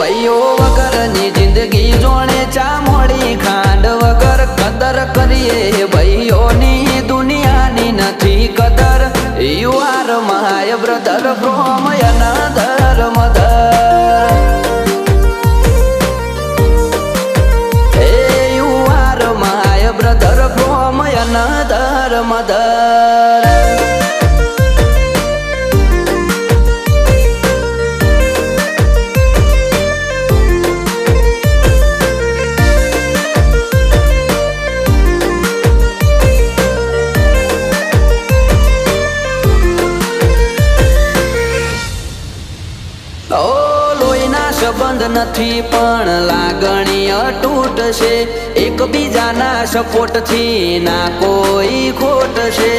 ભાઈઓ વગરની જિંદગી જોણે ચા મોડી ખાંડ વગર કદર કરીએ ભાઈઓની દુનિયાની નથી કદર. You are my brother from another mother. You are my brother from another mother. સંબંધ નથી પણ લાગણી અતૂટ છે. એકબીજાના સપોર્ટ થી ના કોઈ ખોટ છે.